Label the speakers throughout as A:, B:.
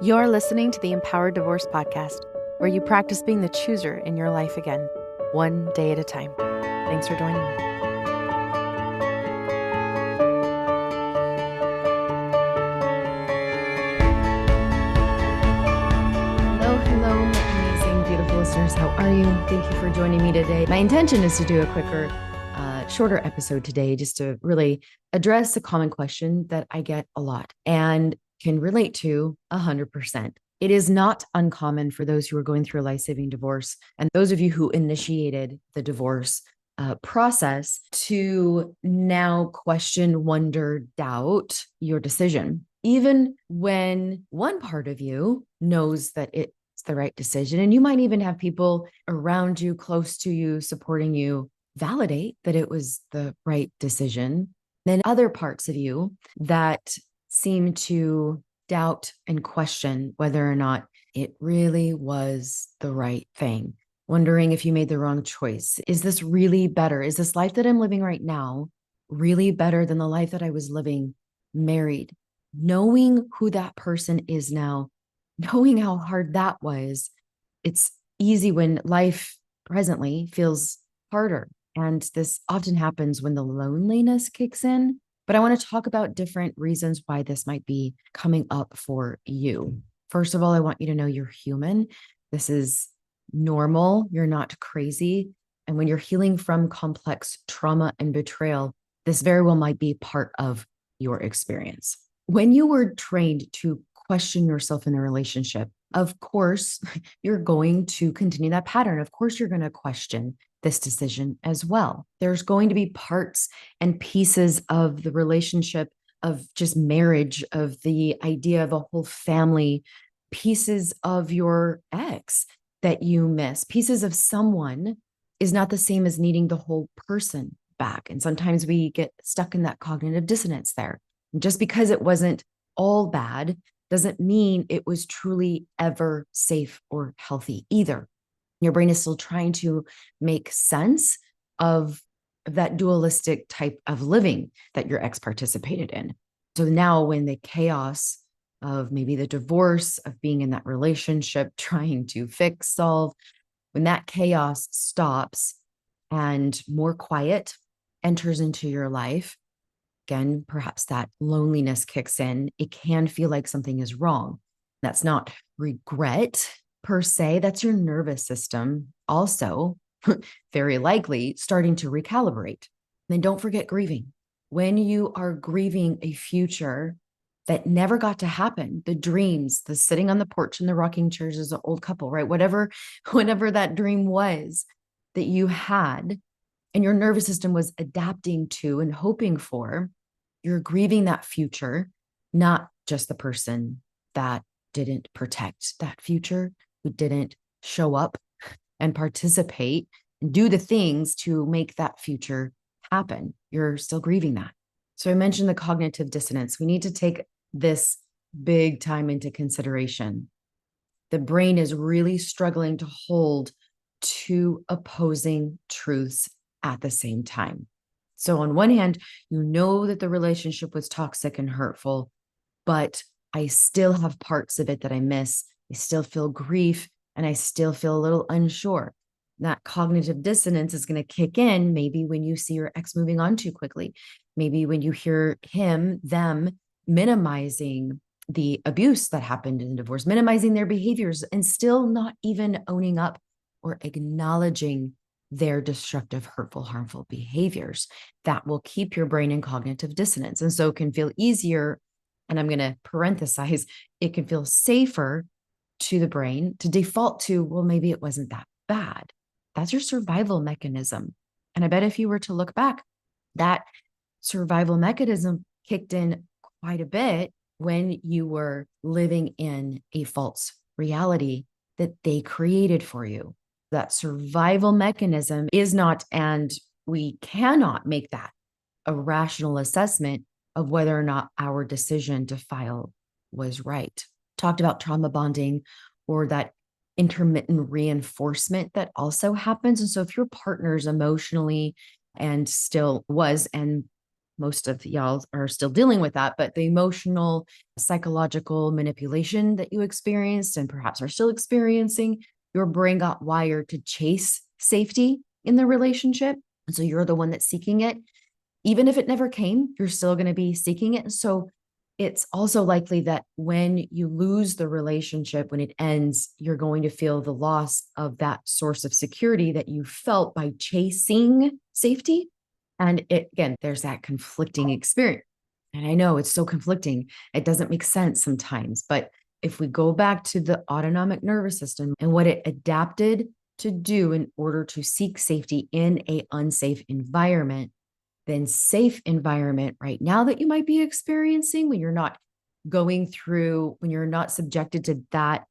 A: You're listening to the Empowered Divorce Podcast, where you practice being the chooser in your life again, one day at a time. Thanks for joining me. Hello, amazing, beautiful listeners. How are you? Thank you for joining me today. My intention is to do a quicker, shorter episode today, just to really address a common question that I get a lot and can relate to 100%. It is not uncommon for those who are going through a life-saving divorce and those of you who initiated the divorce process to now question, wonder, doubt your decision, even when one part of you knows that it's the right decision. And you might even have people around you, close to you, supporting you, validate that it was the right decision. Then other parts of you that seem to doubt and question whether or not it really was the right thing, wondering if you made the wrong choice. Is this really better? Is this life that I'm living right now really better than the life that I was living married? Knowing who that person is now, knowing how hard that was, it's easy when life presently feels harder. And this often happens when the loneliness kicks in. But I want to talk about different reasons why this might be coming up for you. First of all, I want you to know you're human. This is normal. You're not crazy. And when you're healing from complex trauma and betrayal, this very well might be part of your experience. When you were trained to question yourself in the relationship, of course, you're going to continue that pattern. Of course, you're going to question this decision as well. There's going to be parts and pieces of the relationship, of just marriage, of the idea of a whole family, pieces of your ex that you miss. Pieces of someone is not the same as needing the whole person back. And sometimes we get stuck in that cognitive dissonance there. And just because it wasn't all bad doesn't mean it was truly ever safe or healthy either. Your brain is still trying to make sense of that dualistic type of living that your ex participated in. So now when the chaos of maybe the divorce, of being in that relationship, trying to fix, solve, when that chaos stops and more quiet enters into your life, again, perhaps that loneliness kicks in. It can feel like something is wrong. That's not regret per se. That's your nervous system also very likely starting to recalibrate. Then don't forget grieving. When you are grieving a future that never got to happen, the dreams, the sitting on the porch in the rocking chairs as an old couple, right? Whatever that dream was that you had and your nervous system was adapting to and hoping for, you're grieving that future, not just the person that didn't protect that future, who didn't show up and participate and do the things to make that future happen. You're still grieving that. So I mentioned the cognitive dissonance. We need to take this big time into consideration. The brain is really struggling to hold two opposing truths at the same time. So on one hand, you know that the relationship was toxic and hurtful, but I still have parts of it that I miss. I still feel grief and I still feel a little unsure. That cognitive dissonance is going to kick in maybe when you see your ex moving on too quickly. Maybe when you hear them minimizing the abuse that happened in the divorce, minimizing their behaviors and still not even owning up or acknowledging their destructive, hurtful, harmful behaviors. That will keep your brain in cognitive dissonance. And so it can feel easier, and I'm going to parenthesize, it can feel safer to the brain to default to, well, maybe it wasn't that bad. That's your survival mechanism. And I bet if you were to look back, that survival mechanism kicked in quite a bit when you were living in a false reality that they created for you. That survival mechanism is not, and we cannot make that a rational assessment of whether or not our decision to file was right. Talked about trauma bonding or that intermittent reinforcement that also happens. And so if your partner's emotionally and still was and most of y'all are still dealing with that, but the emotional, psychological manipulation that you experienced and perhaps are still experiencing, your brain got wired to chase safety in the relationship. And so you're the one that's seeking it. Even if it never came, you're still going to be seeking it. So it's also likely that when you lose the relationship, when it ends, you're going to feel the loss of that source of security that you felt by chasing safety. And again, there's that conflicting experience. And I know it's so conflicting. It doesn't make sense sometimes. But if we go back to the autonomic nervous system and what it adapted to do in order to seek safety in an unsafe environment, then safe environment right now that you might be experiencing when you're not going through, when you're not subjected to that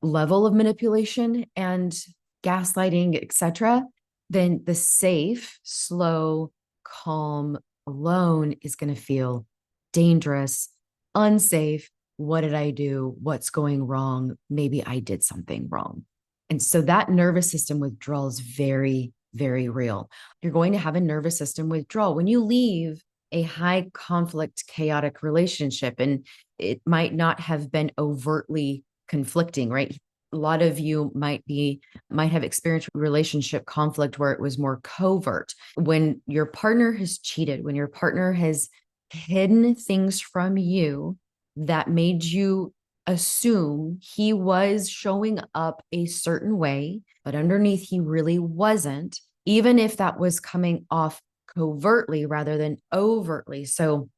A: level of manipulation and gaslighting, etc., then the safe, slow, calm, alone is going to feel dangerous, unsafe. What did I do? What's going wrong? Maybe I did something wrong. And so that nervous system withdrawal is very, very real. You're going to have a nervous system withdrawal when you leave a high conflict, chaotic relationship. And it might not have been overtly conflicting, right? A lot of you might have experienced relationship conflict where it was more covert. When your partner has cheated, when your partner has hidden things from you that made you assume he was showing up a certain way, but underneath he really wasn't, even if that was coming off covertly rather than overtly. So,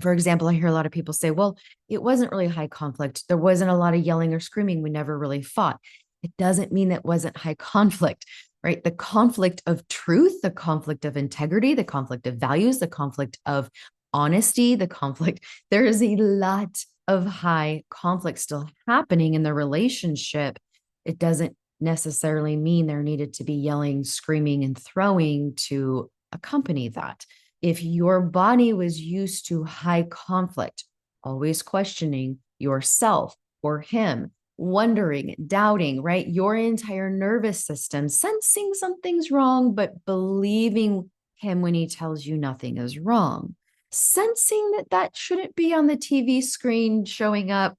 A: for example, I hear a lot of people say, well, it wasn't really high conflict. There wasn't a lot of yelling or screaming. We never really fought. It doesn't mean that wasn't high conflict, right? The conflict of truth, the conflict of integrity, the conflict of values, the conflict of honesty, the conflict. There is a lot of high conflict still happening in the relationship. It doesn't necessarily mean there needed to be yelling, screaming, and throwing to accompany that. If your body was used to high conflict, always questioning yourself or him, wondering, doubting, right? Your entire nervous system, sensing something's wrong, but believing him when he tells you nothing is wrong. Sensing that shouldn't be on the TV screen showing up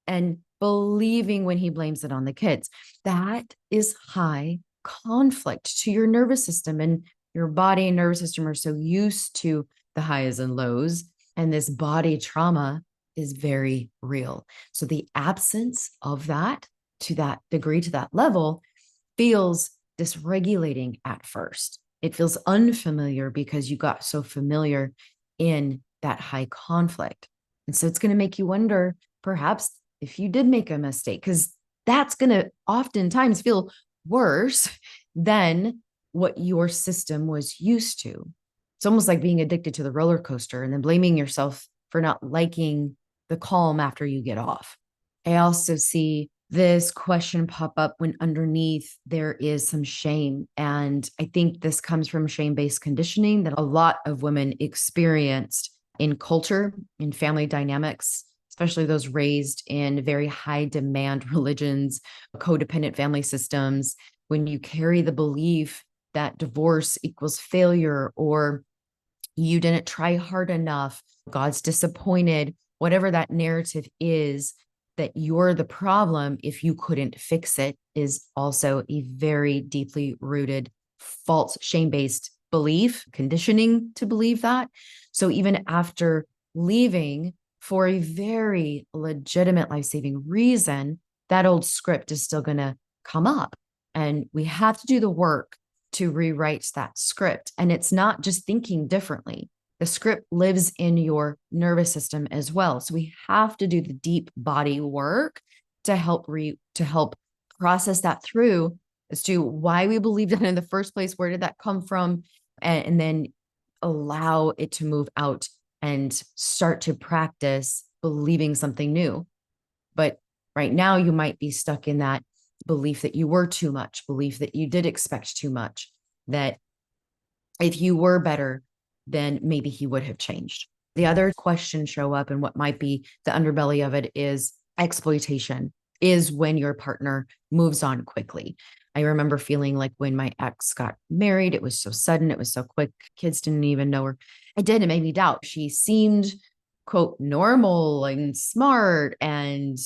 A: and believing when he blames it on the kids. That is high conflict to your nervous system, and your body and nervous system are so used to the highs and lows, and this body trauma is very real. So the absence of that to that degree, to that level, feels dysregulating at first. It feels unfamiliar because you got so familiar in that high conflict. And so it's going to make you wonder, perhaps, if you did make a mistake, because that's going to oftentimes feel worse than what your system was used to. It's almost like being addicted to the roller coaster and then blaming yourself for not liking the calm after you get off. I also see this question pop up when underneath there is some shame. And I think this comes from shame-based conditioning that a lot of women experienced in culture, in family dynamics, especially those raised in very high demand religions, codependent family systems. When you carry the belief that divorce equals failure, or you didn't try hard enough, God's disappointed, whatever that narrative is, that you're the problem if you couldn't fix it, is also a very deeply rooted false shame-based belief, conditioning to believe that. So even after leaving for a very legitimate life-saving reason, that old script is still going to come up. And we have to do the work to rewrite that script. And it's not just thinking differently. The script lives in your nervous system as well. So we have to do the deep body work to help process that through as to why we believed it in the first place. Where did that come from? And then allow it to move out and start to practice believing something new. But right now you might be stuck in that belief that you were too much, belief that you did expect too much, that if you were better, then maybe he would have changed. The other questions show up, and what might be the underbelly of it is exploitation, is when your partner moves on quickly. I remember feeling like when my ex got married, it was so sudden, it was so quick, kids didn't even know her. it did. It made me doubt. She seemed, quote, normal and smart. And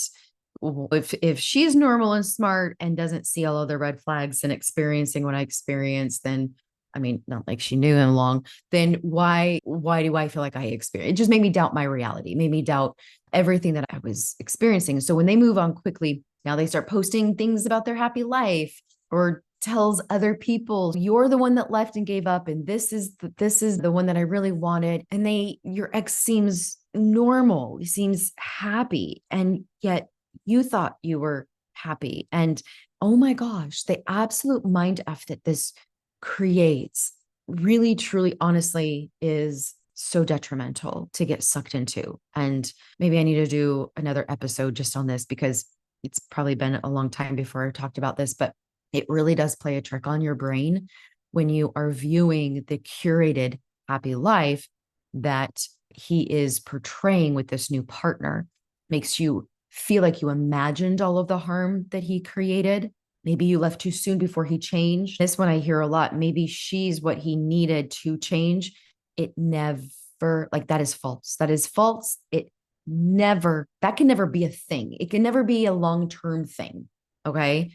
A: if she's normal and smart and doesn't see all of the red flags and experiencing what I experienced, then I mean, not like she knew him long, then why do I feel like I experience? It just made me doubt my reality, made me doubt everything that I was experiencing. So when they move on quickly, now they start posting things about their happy life or tells other people you're the one that left and gave up, and this is the one that I really wanted. And your ex seems normal, he seems happy, and yet you thought you were happy. And oh my gosh, the absolute mind F that this creates really, truly, honestly is so detrimental to get sucked into. And maybe I need to do another episode just on this, because it's probably been a long time before I talked about this, but it really does play a trick on your brain when you are viewing the curated happy life that he is portraying with this new partner. Makes you feel like you imagined all of the harm that he created. Maybe you left too soon before he changed. This one I hear a lot. Maybe she's what he needed to change. It never, like, that is false. That is false. That can never be a thing. It can never be a long-term thing. Okay.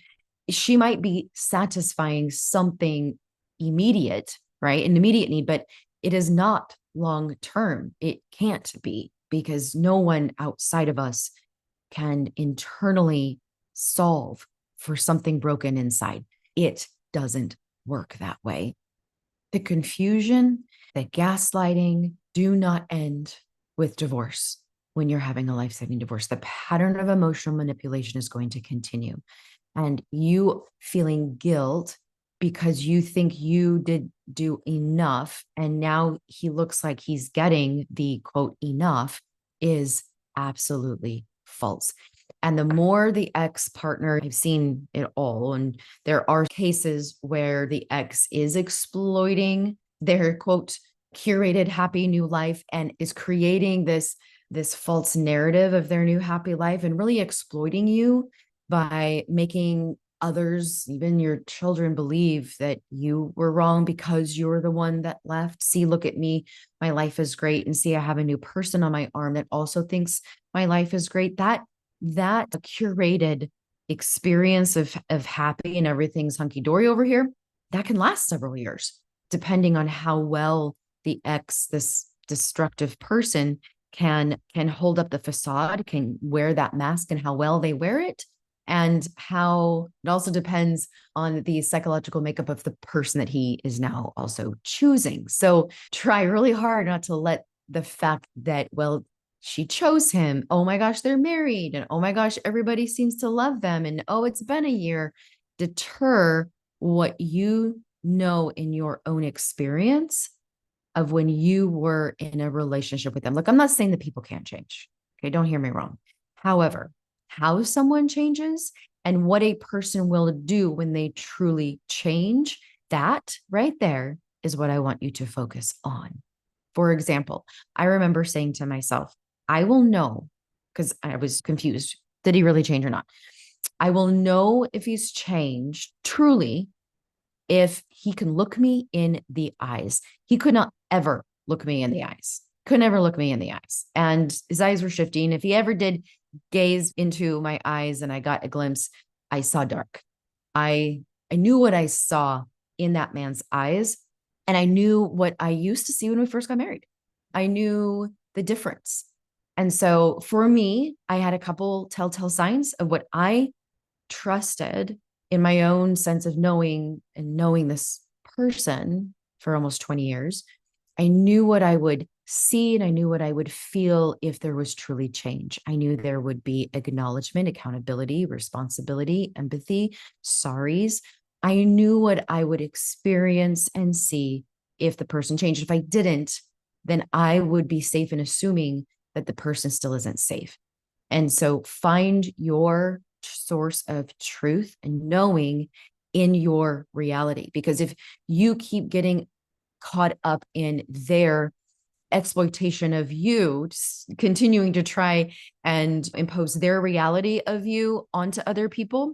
A: She might be satisfying something immediate, right? An immediate need, but it is not long-term. It can't be, because no one outside of us can internally solve for something broken inside. It doesn't work that way. The confusion, the gaslighting do not end with divorce. When you're having a life-saving divorce, the pattern of emotional manipulation is going to continue. And you feeling guilt because you think you did do enough, and now he looks like he's getting the quote enough, is absolutely false. And the more the ex partner, I've seen it all, and there are cases where the ex is exploiting their quote curated happy new life and is creating this false narrative of their new happy life and really exploiting you by making others, even your children, believe that you were wrong because you're the one that left. See, look at me. My life is great. And see, I have a new person on my arm that also thinks my life is great. That curated experience of happy and everything's hunky-dory over here, that can last several years, depending on how well the ex, this destructive person, can hold up the facade, can wear that mask, and how well they wear it. And how it also depends on the psychological makeup of the person that he is now also choosing. So try really hard not to let the fact that, well, she chose him, oh my gosh, they're married, and oh my gosh, everybody seems to love them, and oh, it's been a year, deter what you know in your own experience of when you were in a relationship with them. Look, I'm not saying that people can't change. Okay, don't hear me wrong. However, how someone changes and what a person will do when they truly change, that right there is what I want you to focus on. For example, I remember saying to myself, I will know, because I was confused. Did he really change or not? I will know if he's changed truly if he can look me in the eyes. He could not ever look me in the eyes. Could never look me in the eyes. And his eyes were shifting. If he ever did gaze into my eyes and I got a glimpse, I saw dark. I knew what I saw in that man's eyes. And I knew what I used to see when we first got married. I knew the difference. And so for me, I had a couple telltale signs of what I trusted in my own sense of knowing this person for almost 20 years. I knew what I would see and I knew what I would feel if there was truly change. I knew there would be acknowledgement, accountability, responsibility, empathy, sorries. I knew what I would experience and see if the person changed. If I didn't, then I would be safe in assuming that the person still isn't safe. And so find your source of truth and knowing in your reality. Because if you keep getting caught up in their exploitation of you, continuing to try and impose their reality of you onto other people,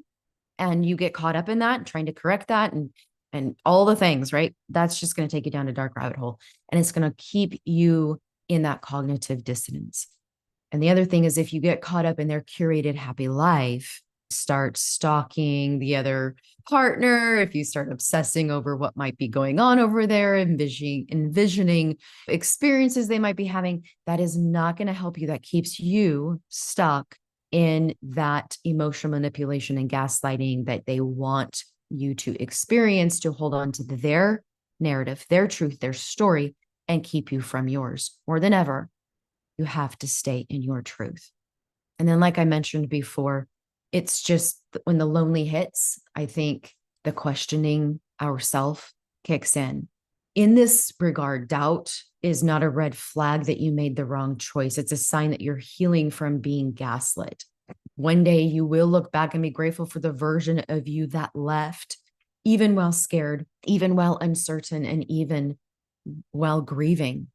A: and you get caught up in that, trying to correct that and and all the things, right? That's just going to take you down a dark rabbit hole. And it's going to keep you in that cognitive dissonance. And the other thing is, if you get caught up in their curated happy life, start stalking the other partner, if you start obsessing over what might be going on over there, envisioning experiences they might be having, that is not going to help you. That keeps you stuck in that emotional manipulation and gaslighting that they want you to experience, to hold on to their narrative, their truth, their story, and keep you from yours. More than ever, you have to stay in your truth. And then, like I mentioned before, it's just when the lonely hits, I think the questioning ourself kicks in. In this regard, doubt is not a red flag that you made the wrong choice. It's a sign that you're healing from being gaslit. One day you will look back and be grateful for the version of you that left, even while scared, even while uncertain, and even while grieving.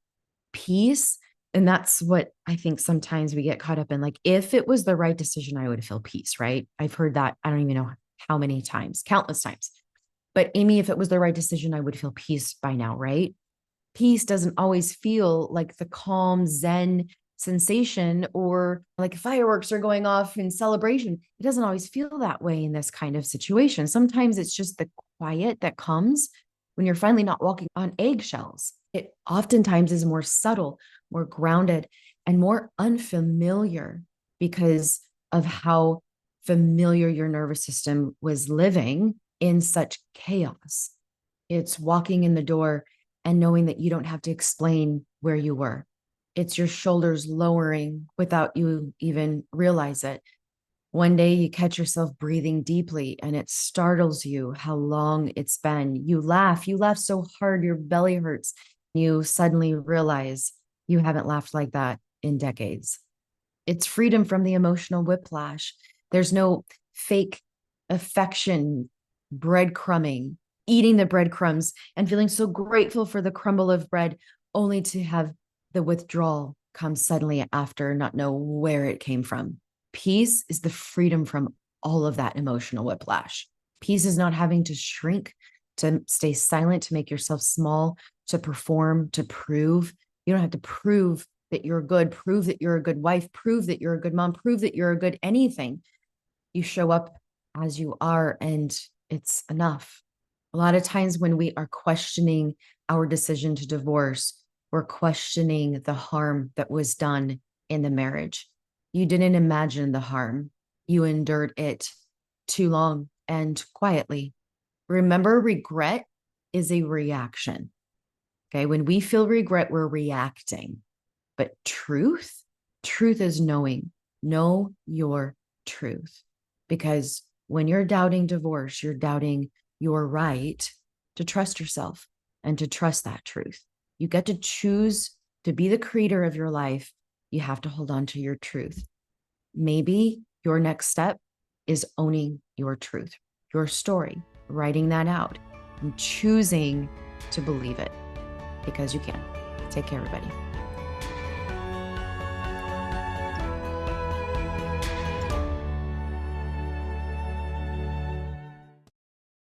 A: Peace. And that's what I think sometimes we get caught up in. Like, if it was the right decision, I would feel peace, right? I've heard that. I don't even know how many times, countless times. But Amie, if it was the right decision, I would feel peace by now, right? Peace doesn't always feel like the calm Zen sensation, or like fireworks are going off in celebration. It doesn't always feel that way in this kind of situation. Sometimes it's just the quiet that comes when you're finally not walking on eggshells. It oftentimes is more subtle, more grounded, and more unfamiliar because of how familiar your nervous system was living in such chaos. It's walking in the door and knowing that you don't have to explain where you were. It's your shoulders lowering without you even realize it. One day you catch yourself breathing deeply and it startles you how long it's been. You laugh so hard, your belly hurts. You suddenly realize you haven't laughed like that in decades. It's freedom from the emotional whiplash. There's no fake affection, breadcrumbing, eating the breadcrumbs and feeling so grateful for the crumble of bread, only to have the withdrawal come suddenly after, not know where it came from. Peace is the freedom from all of that emotional whiplash. Peace is not having to shrink, to stay silent, to make yourself small, to perform, to prove. You don't have to prove that you're good, prove that you're a good wife, prove that you're a good mom, prove that you're a good anything. You show up as you are, and it's enough. A lot of times when we are questioning our decision to divorce, we're questioning the harm that was done in the marriage. You didn't imagine the harm. You endured it too long and quietly. Remember, regret is a reaction. Okay. When we feel regret, we're reacting. But truth is knowing. Know your truth. Because when you're doubting divorce, you're doubting your right to trust yourself and to trust that truth. You get to choose to be the creator of your life. You have to hold on to your truth. Maybe your next step is owning your truth, your story, writing that out, and choosing to believe it, because you can. Take care, everybody.